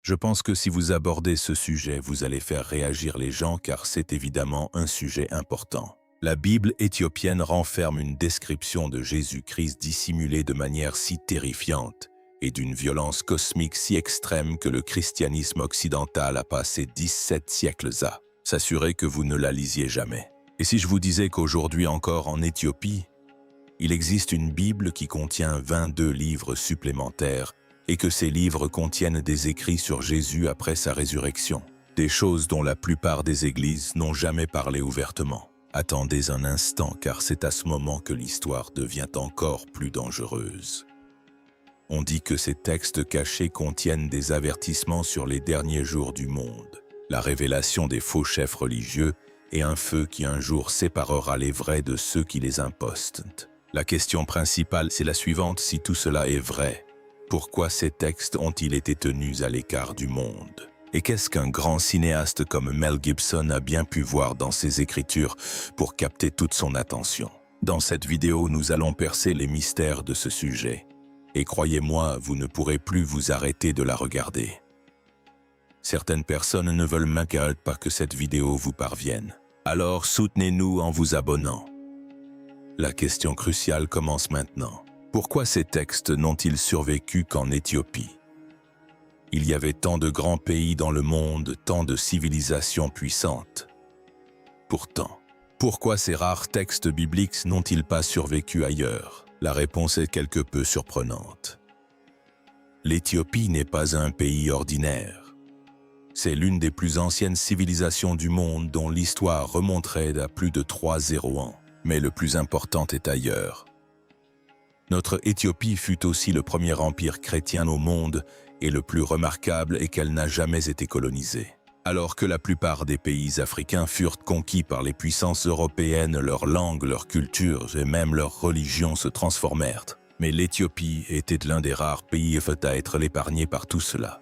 Je pense que si vous abordez ce sujet, vous allez faire réagir les gens car c'est évidemment un sujet important. La Bible éthiopienne renferme une description de Jésus-Christ dissimulée de manière si terrifiante et d'une violence cosmique si extrême que le christianisme occidental a passé 17 siècles à s'assurer que vous ne la lisiez jamais. Et si je vous disais qu'aujourd'hui encore en Éthiopie, il existe une Bible qui contient 22 livres supplémentaires et que ces livres contiennent des écrits sur Jésus après sa résurrection, des choses dont la plupart des églises n'ont jamais parlé ouvertement. Attendez un instant car c'est à ce moment que l'histoire devient encore plus dangereuse. On dit que ces textes cachés contiennent des avertissements sur les derniers jours du monde, la révélation des faux chefs religieux et un feu qui un jour séparera les vrais de ceux qui les impostent. La question principale, c'est la suivante: si tout cela est vrai, pourquoi ces textes ont-ils été tenus à l'écart du monde? Et qu'est-ce qu'un grand cinéaste comme Mel Gibson a bien pu voir dans ses écritures pour capter toute son attention? Dans cette vidéo, nous allons percer les mystères de ce sujet. Et croyez-moi, vous ne pourrez plus vous arrêter de la regarder. Certaines personnes ne veulent même pas que cette vidéo vous parvienne. Alors soutenez-nous en vous abonnant. La question cruciale commence maintenant. Pourquoi ces textes n'ont-ils survécu qu'en Éthiopie? Il y avait tant de grands pays dans le monde, tant de civilisations puissantes. Pourtant, pourquoi ces rares textes bibliques n'ont-ils pas survécu ailleurs? La réponse est quelque peu surprenante. L'Éthiopie n'est pas un pays ordinaire. C'est l'une des plus anciennes civilisations du monde dont l'histoire remonterait à plus de 3 ans. Mais le plus important est ailleurs. Notre Éthiopie fut aussi le premier empire chrétien au monde et le plus remarquable est qu'elle n'a jamais été colonisée. Alors que la plupart des pays africains furent conquis par les puissances européennes, leur langue, leur culture et même leur religion se transformèrent. Mais l'Éthiopie était l'un des rares pays à être épargné par tout cela.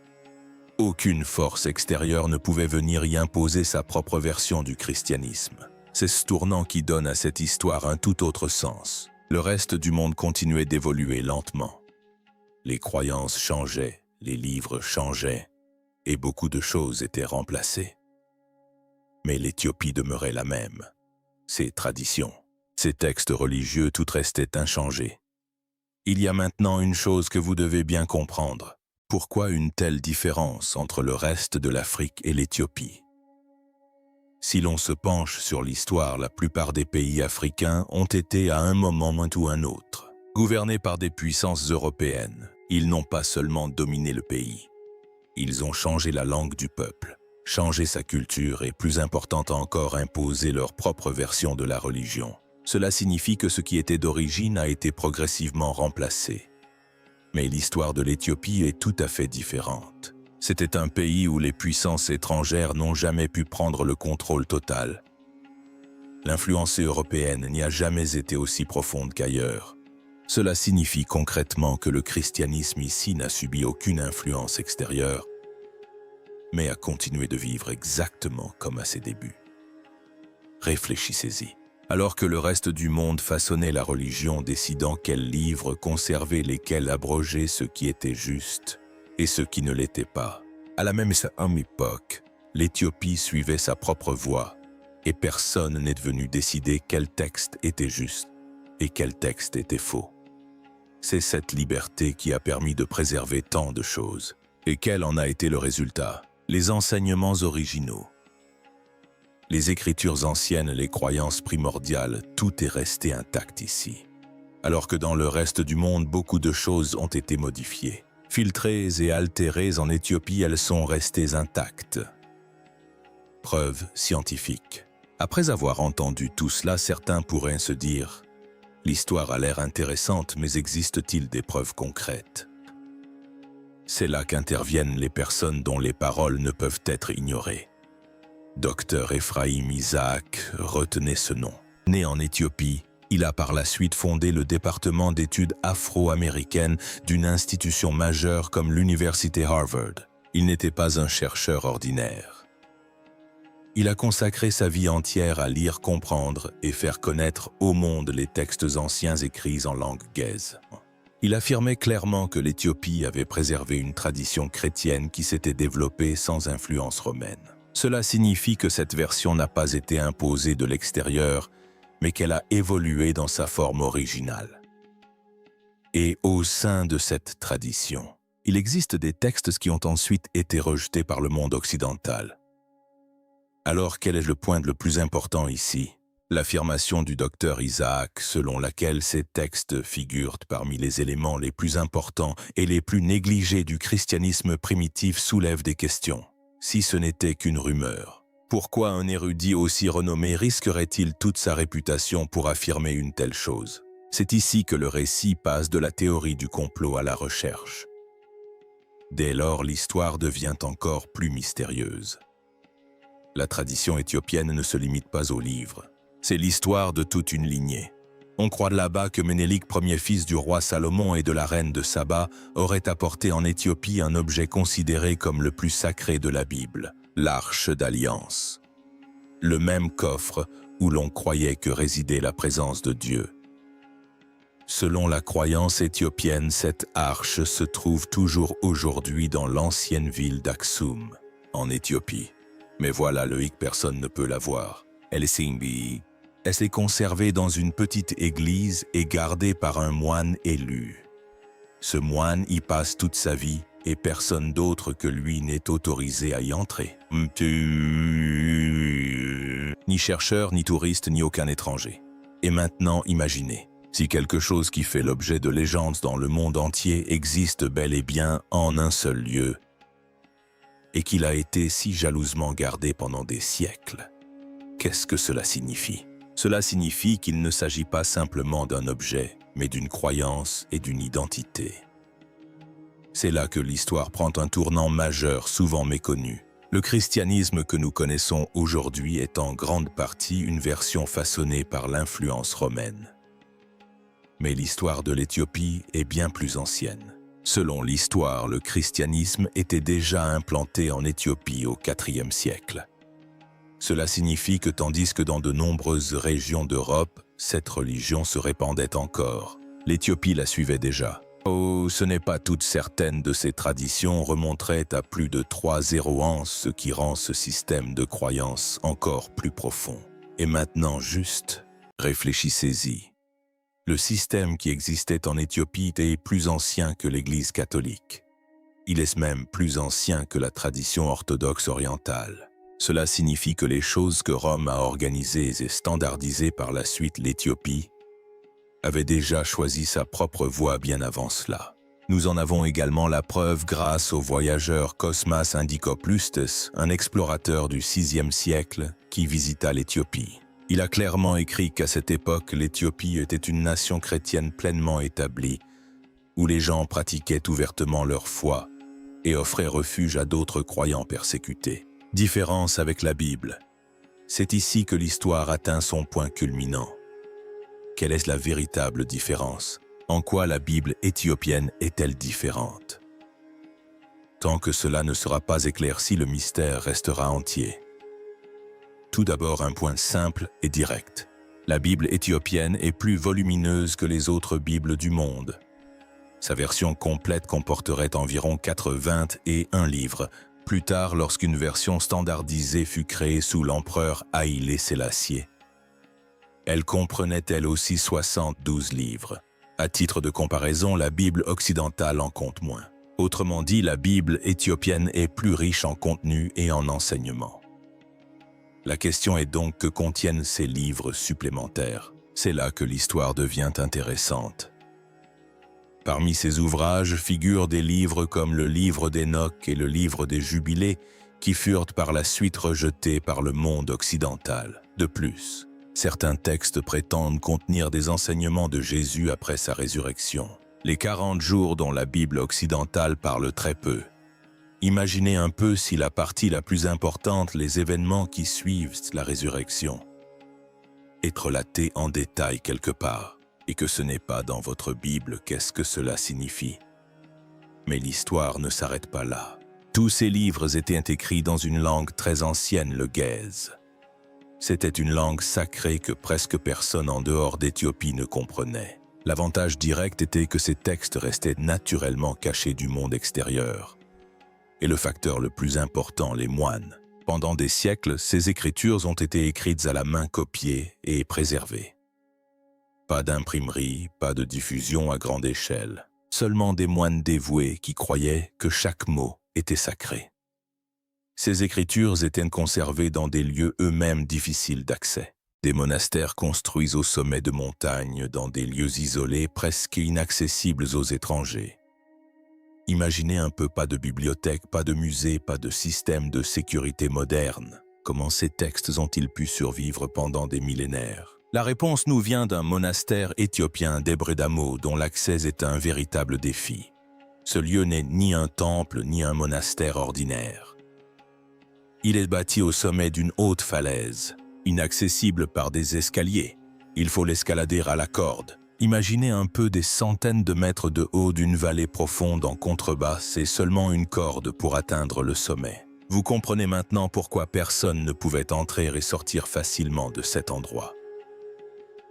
Aucune force extérieure ne pouvait venir y imposer sa propre version du christianisme. C'est ce tournant qui donne à cette histoire un tout autre sens. Le reste du monde continuait d'évoluer lentement. Les croyances changeaient, les livres changeaient, et beaucoup de choses étaient remplacées. Mais l'Éthiopie demeurait la même. Ses traditions, ses textes religieux, tout restait inchangé. Il y a maintenant une chose que vous devez bien comprendre. Pourquoi une telle différence entre le reste de l'Afrique et l'Éthiopie? Si l'on se penche sur l'histoire, la plupart des pays africains ont été à un moment ou un autre gouvernés par des puissances européennes. Ils n'ont pas seulement dominé le pays. Ils ont changé la langue du peuple, changé sa culture et, plus important encore, imposé leur propre version de la religion. Cela signifie que ce qui était d'origine a été progressivement remplacé. Mais l'histoire de l'Éthiopie est tout à fait différente. C'était un pays où les puissances étrangères n'ont jamais pu prendre le contrôle total. L'influence européenne n'y a jamais été aussi profonde qu'ailleurs. Cela signifie concrètement que le christianisme ici n'a subi aucune influence extérieure, mais a continué de vivre exactement comme à ses débuts. Réfléchissez-y. Alors que le reste du monde façonnait la religion, décidant quels livres conserver, lesquels abroger, ce qui était juste et ce qui ne l'était pas. À la même époque, l'Éthiopie suivait sa propre voie et personne n'est venu décider quel texte était juste et quel texte était faux. C'est cette liberté qui a permis de préserver tant de choses. Et quel en a été le résultat? Les enseignements originaux. Les écritures anciennes, les croyances primordiales, tout est resté intact ici. Alors que dans le reste du monde, beaucoup de choses ont été modifiées. Filtrées et altérées, en Éthiopie, elles sont restées intactes. Preuve scientifique. Après avoir entendu tout cela, certains pourraient se dire « L'histoire a l'air intéressante, mais existe-t-il des preuves concrètes ?» C'est là qu'interviennent les personnes dont les paroles ne peuvent être ignorées. Dr Ephraim Isaac, retenez ce nom. Né en Éthiopie, il a par la suite fondé le département d'études afro-américaines d'une institution majeure comme l'université Harvard. Il n'était pas un chercheur ordinaire. Il a consacré sa vie entière à lire, comprendre et faire connaître au monde les textes anciens écrits en langue gaise. Il affirmait clairement que l'Éthiopie avait préservé une tradition chrétienne qui s'était développée sans influence romaine. Cela signifie que cette version n'a pas été imposée de l'extérieur, mais qu'elle a évolué dans sa forme originale. Et au sein de cette tradition, il existe des textes qui ont ensuite été rejetés par le monde occidental. Alors quel est le point le plus important ici? L'affirmation du docteur Isaac selon laquelle ces textes figurent parmi les éléments les plus importants et les plus négligés du christianisme primitif soulève des questions. Si ce n'était qu'une rumeur, pourquoi un érudit aussi renommé risquerait-il toute sa réputation pour affirmer une telle chose? C'est ici que le récit passe de la théorie du complot à la recherche. Dès lors, l'histoire devient encore plus mystérieuse. La tradition éthiopienne ne se limite pas aux livres. C'est l'histoire de toute une lignée. On croit là-bas que Ménélik, premier fils du roi Salomon et de la reine de Saba, aurait apporté en Éthiopie un objet considéré comme le plus sacré de la Bible, l'Arche d'Alliance. Le même coffre où l'on croyait que résidait la présence de Dieu. Selon la croyance éthiopienne, cette arche se trouve toujours aujourd'hui dans l'ancienne ville d'Aksum, en Éthiopie. Mais voilà le hic, personne ne peut la voir. Elle est conservée dans une petite église et gardée par un moine élu. Ce moine y passe toute sa vie et personne d'autre que lui n'est autorisé à y entrer. Ni chercheur, ni touriste, ni aucun étranger. Et maintenant, imaginez, si quelque chose qui fait l'objet de légendes dans le monde entier existe bel et bien en un seul lieu, et qu'il a été si jalousement gardé pendant des siècles. Qu'est-ce que cela signifie? Cela signifie qu'il ne s'agit pas simplement d'un objet, mais d'une croyance et d'une identité. C'est là que l'histoire prend un tournant majeur souvent méconnu. Le christianisme que nous connaissons aujourd'hui est en grande partie une version façonnée par l'influence romaine. Mais l'histoire de l'Éthiopie est bien plus ancienne. Selon l'histoire, le christianisme était déjà implanté en Éthiopie au IVe siècle. Cela signifie que tandis que dans de nombreuses régions d'Europe, cette religion se répandait encore, l'Éthiopie la suivait déjà. Oh, ce n'est pas toute certaine de ces traditions remonteraient à plus de 3 ans, ce qui rend ce système de croyance encore plus profond. Et maintenant juste, réfléchissez-y. Le système qui existait en Éthiopie est plus ancien que l'Église catholique. Il est même plus ancien que la tradition orthodoxe orientale. Cela signifie que les choses que Rome a organisées et standardisées par la suite l'Éthiopie avait déjà choisi sa propre voie bien avant cela. Nous en avons également la preuve grâce au voyageur Cosmas Indicopleustes, un explorateur du VIe siècle qui visita l'Éthiopie. Il a clairement écrit qu'à cette époque, l'Éthiopie était une nation chrétienne pleinement établie, où les gens pratiquaient ouvertement leur foi et offraient refuge à d'autres croyants persécutés. Différence avec la Bible. C'est ici que l'histoire atteint son point culminant. Quelle est la véritable différence? En quoi la Bible éthiopienne est-elle différente? Tant que cela ne sera pas éclairci, le mystère restera entier. Tout d'abord, un point simple et direct. La Bible éthiopienne est plus volumineuse que les autres Bibles du monde. Sa version complète comporterait environ 81 livres. Plus tard, lorsqu'une version standardisée fut créée sous l'empereur Haïlé Sélassié, elle comprenait elle aussi 72 livres. À titre de comparaison, la Bible occidentale en compte moins. Autrement dit, la Bible éthiopienne est plus riche en contenu et en enseignement. La question est donc que contiennent ces livres supplémentaires. C'est là que l'histoire devient intéressante. Parmi ces ouvrages figurent des livres comme le livre d'Enoch et le livre des Jubilés, qui furent par la suite rejetés par le monde occidental. De plus, certains textes prétendent contenir des enseignements de Jésus après sa résurrection. Les 40 jours dont la Bible occidentale parle très peu. Imaginez un peu si la partie la plus importante, les événements qui suivent la résurrection, est relatée en détail quelque part, et que ce n'est pas dans votre Bible, qu'est-ce que cela signifie? Mais l'histoire ne s'arrête pas là. Tous ces livres étaient écrits dans une langue très ancienne, le Ge'ez. C'était une langue sacrée que presque personne en dehors d'Éthiopie ne comprenait. L'avantage direct était que ces textes restaient naturellement cachés du monde extérieur. Et le facteur le plus important, les moines. Pendant des siècles, ces écritures ont été écrites à la main, copiées et préservées. Pas d'imprimerie, pas de diffusion à grande échelle. Seulement des moines dévoués qui croyaient que chaque mot était sacré. Ces écritures étaient conservées dans des lieux eux-mêmes difficiles d'accès. Des monastères construits au sommet de montagnes, dans des lieux isolés presque inaccessibles aux étrangers. Imaginez un peu, pas de bibliothèque, pas de musée, pas de système de sécurité moderne. Comment ces textes ont-ils pu survivre pendant des millénaires? La réponse nous vient d'un monastère éthiopien d'Hébré Damo dont l'accès est un véritable défi. Ce lieu n'est ni un temple ni un monastère ordinaire. Il est bâti au sommet d'une haute falaise, inaccessible par des escaliers. Il faut l'escalader à la corde. Imaginez un peu des centaines de mètres de haut d'une vallée profonde en contrebasse et seulement une corde pour atteindre le sommet. Vous comprenez maintenant pourquoi personne ne pouvait entrer et sortir facilement de cet endroit.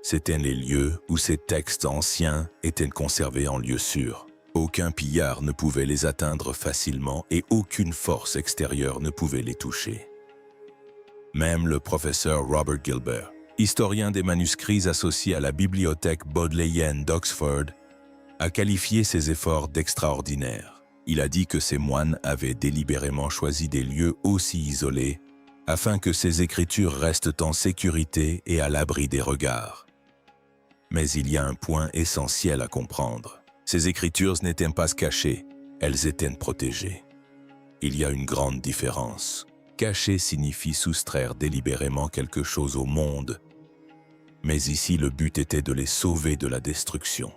C'étaient les lieux où ces textes anciens étaient conservés en lieu sûr. Aucun pillard ne pouvait les atteindre facilement et aucune force extérieure ne pouvait les toucher. Même le professeur Robert Gilbert, historien des manuscrits associé à la bibliothèque bodléienne d'Oxford, a qualifié ces efforts d'extraordinaires. Il a dit que ces moines avaient délibérément choisi des lieux aussi isolés afin que ces écritures restent en sécurité et à l'abri des regards. Mais il y a un point essentiel à comprendre. Ces écritures n'étaient pas cachées, elles étaient protégées. Il y a une grande différence. Cacher signifie soustraire délibérément quelque chose au monde, mais ici le but était de les sauver de la destruction.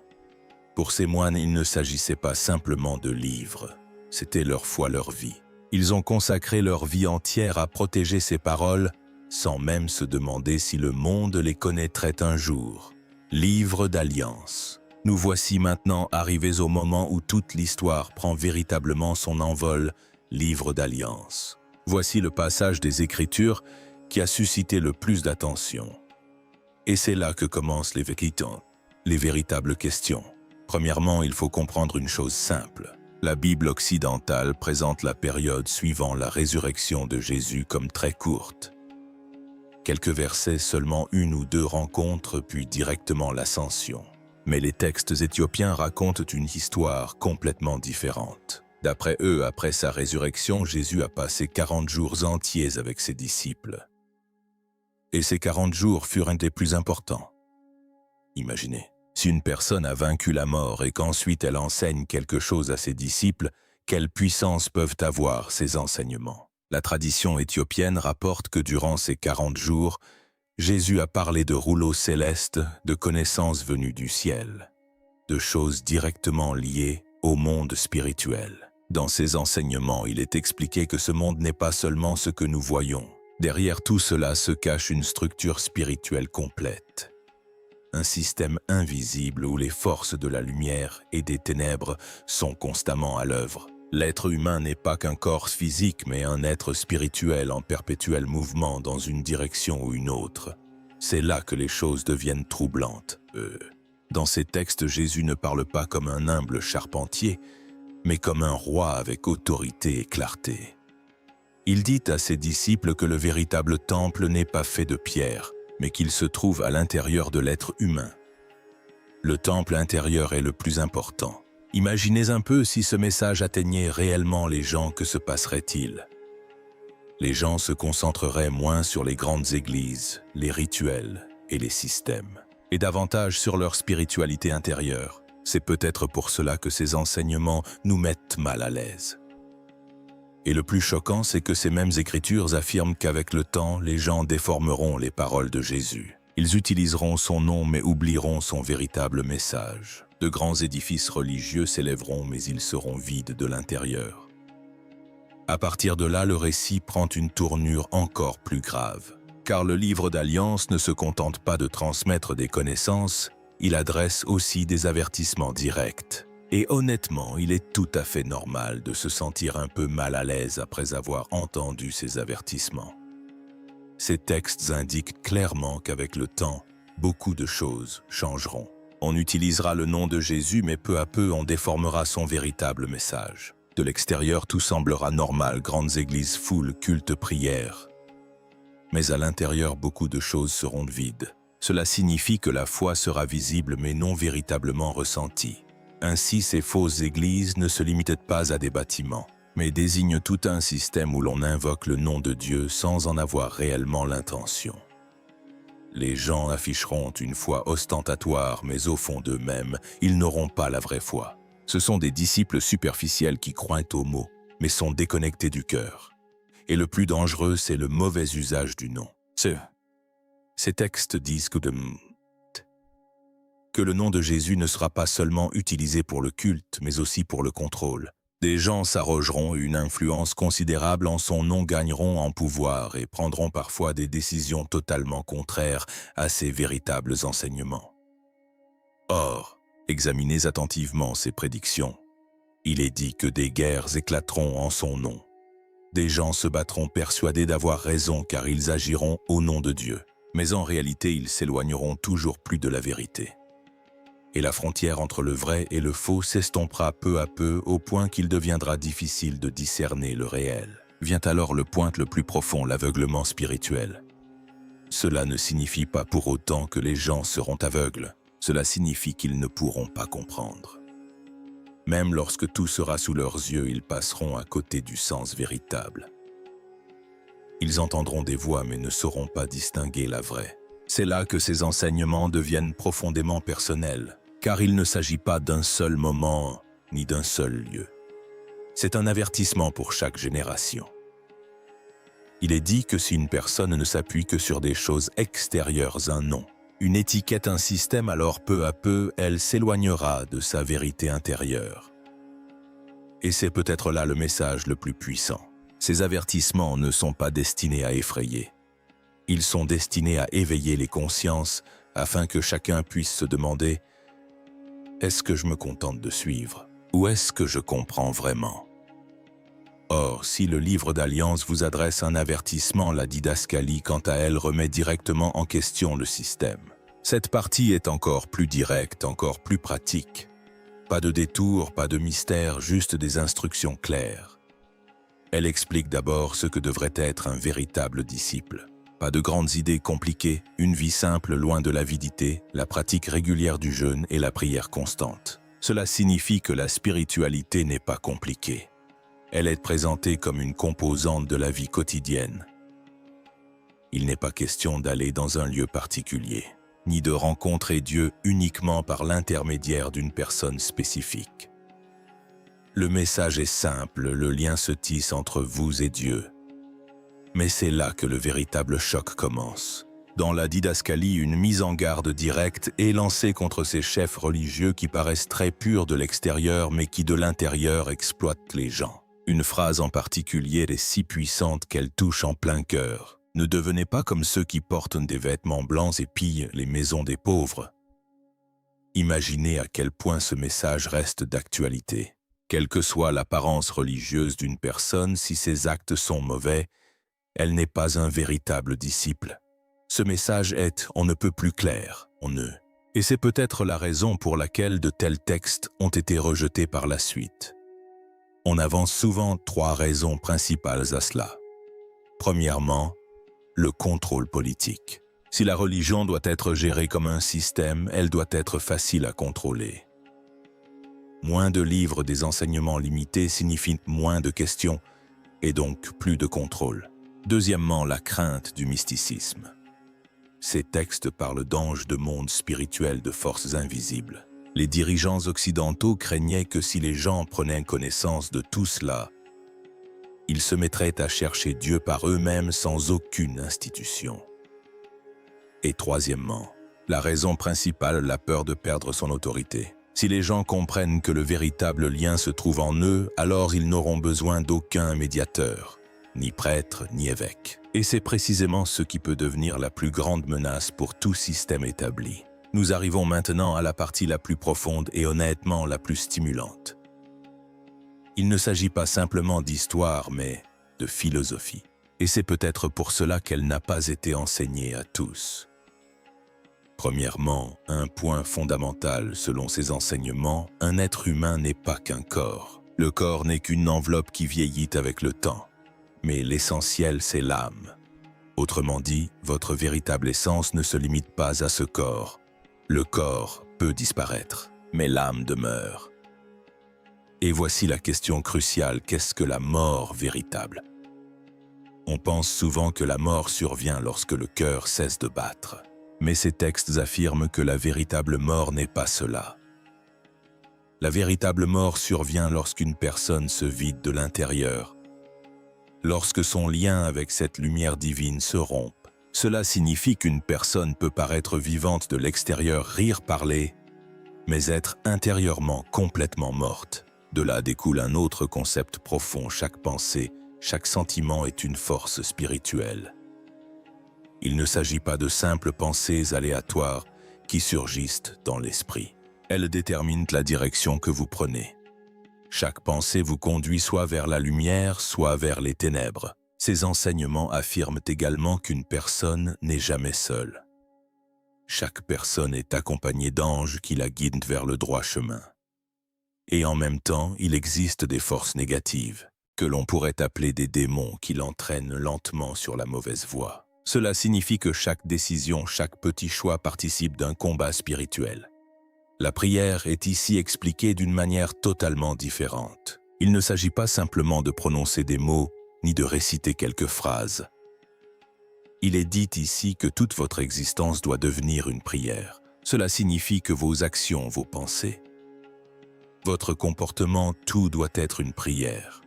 Pour ces moines, il ne s'agissait pas simplement de livres, c'était leur foi, leur vie. Ils ont consacré leur vie entière à protéger ces paroles, sans même se demander si le monde les connaîtrait un jour. Livre d'alliance. Nous voici maintenant arrivés au moment où toute l'histoire prend véritablement son envol, livre d'alliance. Voici le passage des Écritures qui a suscité le plus d'attention. Et c'est là que commencent les véritables questions. Premièrement, il faut comprendre une chose simple. La Bible occidentale présente la période suivant la résurrection de Jésus comme très courte. Quelques versets, seulement une ou deux rencontres, puis directement l'ascension. Mais les textes éthiopiens racontent une histoire complètement différente. D'après eux, après sa résurrection, Jésus a passé 40 jours entiers avec ses disciples. Et ces 40 jours furent un des plus importants. Imaginez, si une personne a vaincu la mort et qu'ensuite elle enseigne quelque chose à ses disciples, quelle puissance peuvent avoir ces enseignements? La tradition éthiopienne rapporte que durant ces 40 jours, Jésus a parlé de rouleaux célestes, de connaissances venues du ciel, de choses directement liées au monde spirituel. Dans ses enseignements, il est expliqué que ce monde n'est pas seulement ce que nous voyons. Derrière tout cela se cache une structure spirituelle complète. Un système invisible où les forces de la lumière et des ténèbres sont constamment à l'œuvre. L'être humain n'est pas qu'un corps physique, mais un être spirituel en perpétuel mouvement dans une direction ou une autre. C'est là que les choses deviennent troublantes. Dans ces textes, Jésus ne parle pas comme un humble charpentier, mais comme un roi avec autorité et clarté. Il dit à ses disciples que le véritable temple n'est pas fait de pierre, mais qu'il se trouve à l'intérieur de l'être humain. Le temple intérieur est le plus important. Imaginez un peu si ce message atteignait réellement les gens, que se passerait-il? Les gens se concentreraient moins sur les grandes églises, les rituels et les systèmes, et davantage sur leur spiritualité intérieure. C'est peut-être pour cela que ces enseignements nous mettent mal à l'aise. Et le plus choquant, c'est que ces mêmes écritures affirment qu'avec le temps, les gens déformeront les paroles de Jésus. Ils utiliseront son nom mais oublieront son véritable message. De grands édifices religieux s'élèveront mais ils seront vides de l'intérieur. À partir de là, le récit prend une tournure encore plus grave. Car le livre d'Alliance ne se contente pas de transmettre des connaissances, il adresse aussi des avertissements directs. Et honnêtement, il est tout à fait normal de se sentir un peu mal à l'aise après avoir entendu ces avertissements. Ces textes indiquent clairement qu'avec le temps, beaucoup de choses changeront. On utilisera le nom de Jésus, mais peu à peu on déformera son véritable message. De l'extérieur, tout semblera normal, grandes églises, foule, culte, prière. Mais à l'intérieur, beaucoup de choses seront vides. Cela signifie que la foi sera visible mais non véritablement ressentie. Ainsi, ces fausses églises ne se limitent pas à des bâtiments, mais désignent tout un système où l'on invoque le nom de Dieu sans en avoir réellement l'intention. Les gens afficheront une foi ostentatoire, mais au fond d'eux-mêmes, ils n'auront pas la vraie foi. Ce sont des disciples superficiels qui croient aux mots, mais sont déconnectés du cœur. Et le plus dangereux, c'est le mauvais usage du nom. Ces textes disent que le nom de Jésus ne sera pas seulement utilisé pour le culte, mais aussi pour le contrôle. Des gens s'arrogeront une influence considérable en son nom, gagneront en pouvoir et prendront parfois des décisions totalement contraires à ses véritables enseignements. Or, examinez attentivement ces prédictions. Il est dit que des guerres éclateront en son nom. Des gens se battront persuadés d'avoir raison car ils agiront au nom de Dieu. Mais en réalité, ils s'éloigneront toujours plus de la vérité. Et la frontière entre le vrai et le faux s'estompera peu à peu au point qu'il deviendra difficile de discerner le réel. Vient alors le point le plus profond, l'aveuglement spirituel. Cela ne signifie pas pour autant que les gens seront aveugles. Cela signifie qu'ils ne pourront pas comprendre. Même lorsque tout sera sous leurs yeux, ils passeront à côté du sens véritable. Ils entendront des voix mais ne sauront pas distinguer la vraie. C'est là que ces enseignements deviennent profondément personnels, car il ne s'agit pas d'un seul moment ni d'un seul lieu. C'est un avertissement pour chaque génération. Il est dit que si une personne ne s'appuie que sur des choses extérieures, un nom, une étiquette, un système, alors peu à peu, elle s'éloignera de sa vérité intérieure. Et c'est peut-être là le message le plus puissant. Ces avertissements ne sont pas destinés à effrayer. Ils sont destinés à éveiller les consciences afin que chacun puisse se demander « Est-ce que je me contente de suivre ou est-ce que je comprends vraiment ?» Or, si le livre d'Alliance vous adresse un avertissement, la didascalie, quant à elle, remet directement en question le système. Cette partie est encore plus directe, encore plus pratique. Pas de détour, pas de mystère, juste des instructions claires. Elle explique d'abord ce que devrait être un véritable disciple. Pas de grandes idées compliquées, une vie simple loin de l'avidité, la pratique régulière du jeûne et la prière constante. Cela signifie que la spiritualité n'est pas compliquée. Elle est présentée comme une composante de la vie quotidienne. Il n'est pas question d'aller dans un lieu particulier, ni de rencontrer Dieu uniquement par l'intermédiaire d'une personne spécifique. Le message est simple, le lien se tisse entre vous et Dieu. Mais c'est là que le véritable choc commence. Dans la didascalie, une mise en garde directe est lancée contre ces chefs religieux qui paraissent très purs de l'extérieur mais qui de l'intérieur exploitent les gens. Une phrase en particulier est si puissante qu'elle touche en plein cœur. Ne devenez pas comme ceux qui portent des vêtements blancs et pillent les maisons des pauvres. Imaginez à quel point ce message reste d'actualité. Quelle que soit l'apparence religieuse d'une personne, si ses actes sont mauvais, elle n'est pas un véritable disciple. Ce message est « on ne peut plus clair », Et c'est peut-être la raison pour laquelle de tels textes ont été rejetés par la suite. On avance souvent 3 raisons principales à cela. Premièrement, le contrôle politique. Si la religion doit être gérée comme un système, elle doit être facile à contrôler. Moins de livres, des enseignements limités signifient moins de questions et donc plus de contrôle. Deuxièmement, la crainte du mysticisme. Ces textes parlent d'anges, de mondes spirituels, de forces invisibles. Les dirigeants occidentaux craignaient que si les gens prenaient connaissance de tout cela, ils se mettraient à chercher Dieu par eux-mêmes sans aucune institution. Et troisièmement, la raison principale, la peur de perdre son autorité. Si les gens comprennent que le véritable lien se trouve en eux, alors ils n'auront besoin d'aucun médiateur, ni prêtre, ni évêque. Et c'est précisément ce qui peut devenir la plus grande menace pour tout système établi. Nous arrivons maintenant à la partie la plus profonde et honnêtement la plus stimulante. Il ne s'agit pas simplement d'histoire, mais de philosophie. Et c'est peut-être pour cela qu'elle n'a pas été enseignée à tous. Premièrement, un point fondamental selon ces enseignements, un être humain n'est pas qu'un corps. Le corps n'est qu'une enveloppe qui vieillit avec le temps. Mais l'essentiel, c'est l'âme. Autrement dit, votre véritable essence ne se limite pas à ce corps. Le corps peut disparaître, mais l'âme demeure. Et voici la question cruciale, qu'est-ce que la mort véritable? On pense souvent que la mort survient lorsque le cœur cesse de battre. Mais ces textes affirment que la véritable mort n'est pas cela. La véritable mort survient lorsqu'une personne se vide de l'intérieur, lorsque son lien avec cette lumière divine se rompt. Cela signifie qu'une personne peut paraître vivante de l'extérieur, rire, parler, mais être intérieurement complètement morte. De là découle un autre concept profond, chaque pensée, chaque sentiment est une force spirituelle. Il ne s'agit pas de simples pensées aléatoires qui surgissent dans l'esprit. Elles déterminent la direction que vous prenez. Chaque pensée vous conduit soit vers la lumière, soit vers les ténèbres. Ces enseignements affirment également qu'une personne n'est jamais seule. Chaque personne est accompagnée d'anges qui la guident vers le droit chemin. Et en même temps, il existe des forces négatives, que l'on pourrait appeler des démons qui l'entraînent lentement sur la mauvaise voie. Cela signifie que chaque décision, chaque petit choix participe d'un combat spirituel. La prière est ici expliquée d'une manière totalement différente. Il ne s'agit pas simplement de prononcer des mots, ni de réciter quelques phrases. Il est dit ici que toute votre existence doit devenir une prière. Cela signifie que vos actions, vos pensées, votre comportement, tout doit être une prière.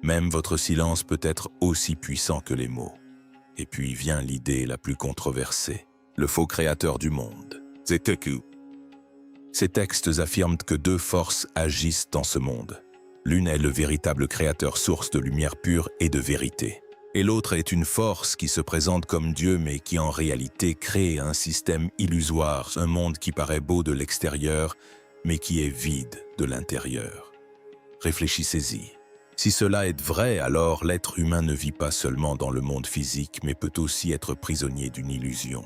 Même votre silence peut être aussi puissant que les mots. Et puis vient l'idée la plus controversée, le faux créateur du monde, Zeteku. Ces textes affirment que deux forces agissent dans ce monde. L'une est le véritable créateur, source de lumière pure et de vérité. Et l'autre est une force qui se présente comme Dieu mais qui en réalité crée un système illusoire, un monde qui paraît beau de l'extérieur mais qui est vide de l'intérieur. Réfléchissez-y. Si cela est vrai, alors l'être humain ne vit pas seulement dans le monde physique, mais peut aussi être prisonnier d'une illusion.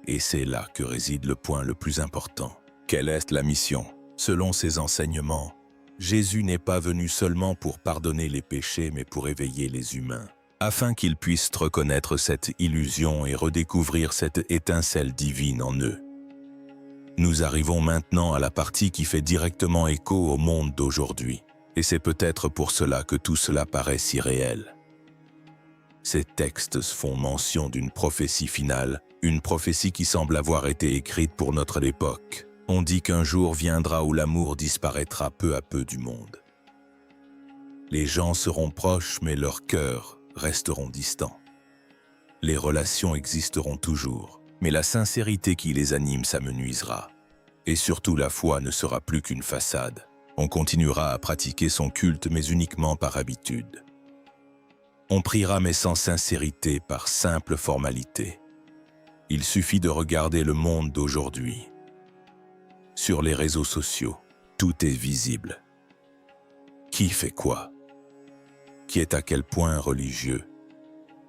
Et c'est là que réside le point le plus important. Quelle est la mission? Selon ces enseignements, Jésus n'est pas venu seulement pour pardonner les péchés, mais pour éveiller les humains, afin qu'ils puissent reconnaître cette illusion et redécouvrir cette étincelle divine en eux. Nous arrivons maintenant à la partie qui fait directement écho au monde d'aujourd'hui. Et c'est peut-être pour cela que tout cela paraît si réel. Ces textes font mention d'une prophétie finale, une prophétie qui semble avoir été écrite pour notre époque. On dit qu'un jour viendra où l'amour disparaîtra peu à peu du monde. Les gens seront proches, mais leurs cœurs resteront distants. Les relations existeront toujours, mais la sincérité qui les anime s'amenuisera. Et surtout, la foi ne sera plus qu'une façade. On continuera à pratiquer son culte, mais uniquement par habitude. On priera, mais sans sincérité, par simple formalité. Il suffit de regarder le monde d'aujourd'hui. Sur les réseaux sociaux, tout est visible. Qui fait quoi? Qui est à quel point religieux?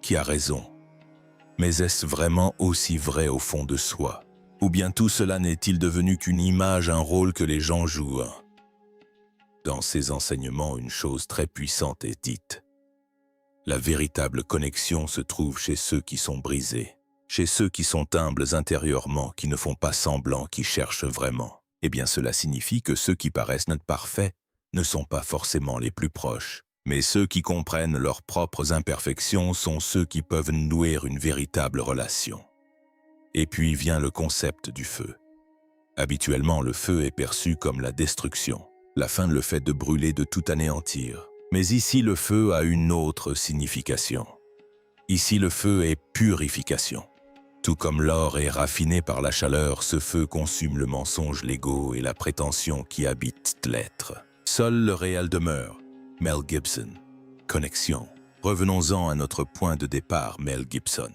Qui a raison? Mais est-ce vraiment aussi vrai au fond de soi? Ou bien tout cela n'est-il devenu qu'une image, un rôle que les gens jouent? Dans ces enseignements, une chose très puissante est dite. La véritable connexion se trouve chez ceux qui sont brisés, chez ceux qui sont humbles intérieurement, qui ne font pas semblant, qui cherchent vraiment. Eh bien, cela signifie que ceux qui paraissent not parfaits ne sont pas forcément les plus proches, mais ceux qui comprennent leurs propres imperfections sont ceux qui peuvent nouer une véritable relation. Et puis vient le concept du feu. Habituellement, le feu est perçu comme la destruction. La fin, le fait de brûler, de tout anéantir. Mais ici, le feu a une autre signification. Ici, le feu est purification. Tout comme l'or est raffiné par la chaleur, ce feu consume le mensonge, l'ego et la prétention qui habitent l'être. Seul le réel demeure. Mel Gibson. Connexion. Revenons-en à notre point de départ, Mel Gibson.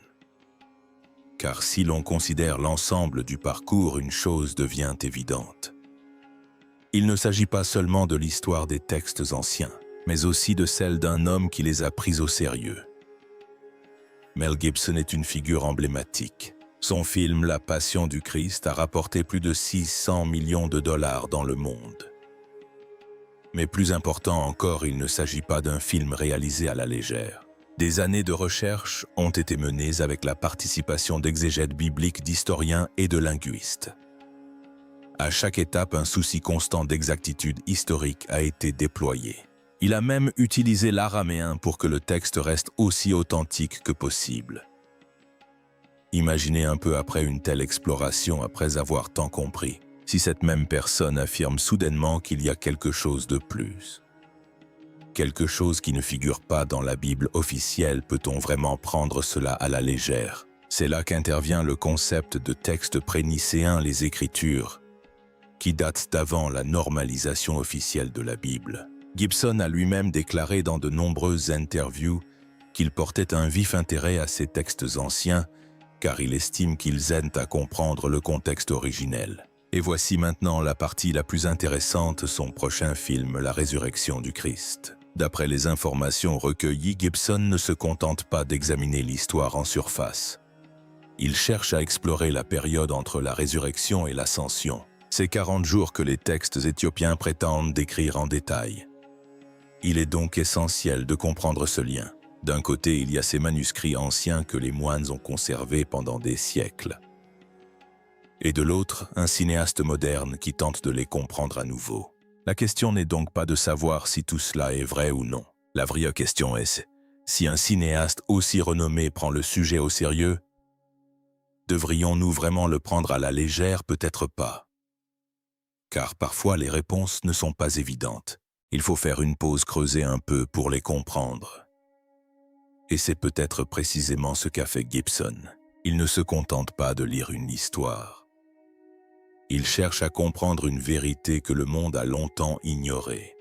Car si l'on considère l'ensemble du parcours, une chose devient évidente. Il ne s'agit pas seulement de l'histoire des textes anciens, mais aussi de celle d'un homme qui les a pris au sérieux. Mel Gibson est une figure emblématique. Son film La Passion du Christ a rapporté plus de 600 millions de dollars dans le monde. Mais plus important encore, il ne s'agit pas d'un film réalisé à la légère. Des années de recherche ont été menées avec la participation d'exégètes bibliques, d'historiens et de linguistes. À chaque étape, un souci constant d'exactitude historique a été déployé. Il a même utilisé l'araméen pour que le texte reste aussi authentique que possible. Imaginez un peu après une telle exploration, après avoir tant compris, si cette même personne affirme soudainement qu'il y a quelque chose de plus. Quelque chose qui ne figure pas dans la Bible officielle, peut-on vraiment prendre cela à la légère? C'est là qu'intervient le concept de texte prénicéen, les Écritures, qui datent d'avant la normalisation officielle de la Bible. Gibson a lui-même déclaré dans de nombreuses interviews qu'il portait un vif intérêt à ces textes anciens, car il estime qu'ils aident à comprendre le contexte originel. Et voici maintenant la partie la plus intéressante, son prochain film, La Résurrection du Christ. D'après les informations recueillies, Gibson ne se contente pas d'examiner l'histoire en surface. Il cherche à explorer la période entre la résurrection et l'ascension. Ces 40 jours que les textes éthiopiens prétendent décrire en détail. Il est donc essentiel de comprendre ce lien. D'un côté, il y a ces manuscrits anciens que les moines ont conservés pendant des siècles. Et de l'autre, un cinéaste moderne qui tente de les comprendre à nouveau. La question n'est donc pas de savoir si tout cela est vrai ou non. La vraie question est si un cinéaste aussi renommé prend le sujet au sérieux, devrions-nous vraiment le prendre à la légère? Peut-être pas. Car parfois les réponses ne sont pas évidentes. Il faut faire une pause, creuser un peu pour les comprendre. Et c'est peut-être précisément ce qu'a fait Gibson. Il ne se contente pas de lire une histoire. Il cherche à comprendre une vérité que le monde a longtemps ignorée.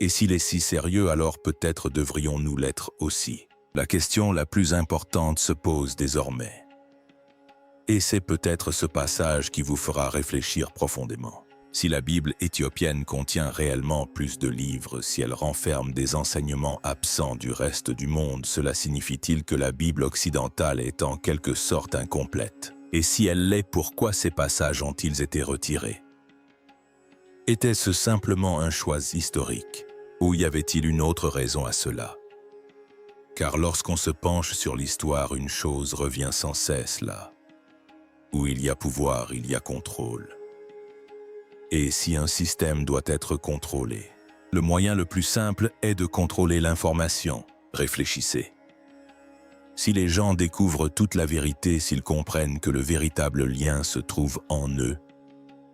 Et s'il est si sérieux, alors peut-être devrions-nous l'être aussi. La question la plus importante se pose désormais. Et c'est peut-être ce passage qui vous fera réfléchir profondément. Si la Bible éthiopienne contient réellement plus de livres, si elle renferme des enseignements absents du reste du monde, cela signifie-t-il que la Bible occidentale est en quelque sorte incomplète? Et si elle l'est, pourquoi ces passages ont-ils été retirés? Était-ce simplement un choix historique? Ou y avait-il une autre raison à cela? Car lorsqu'on se penche sur l'histoire, une chose revient sans cesse là. Où il y a pouvoir, il y a contrôle. Et si un système doit être contrôlé, le moyen le plus simple est de contrôler l'information. Réfléchissez. Si les gens découvrent toute la vérité, s'ils comprennent que le véritable lien se trouve en eux,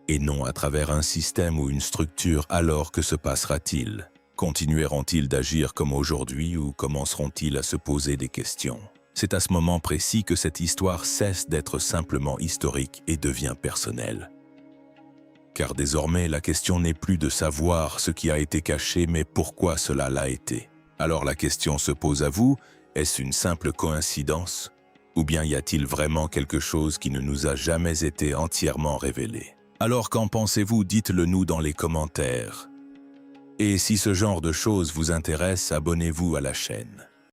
et non à travers un système ou une structure, alors que se passera-t-il? Continueront-ils d'agir comme aujourd'hui ou commenceront-ils à se poser des questions? C'est à ce moment précis que cette histoire cesse d'être simplement historique et devient personnelle. Car désormais, la question n'est plus de savoir ce qui a été caché, mais pourquoi cela l'a été. Alors la question se pose à vous, est-ce une simple coïncidence? Ou bien y a-t-il vraiment quelque chose qui ne nous a jamais été entièrement révélé? Alors qu'en pensez-vous? Dites-le nous dans les commentaires. Et si ce genre de choses vous intéresse, abonnez-vous à la chaîne.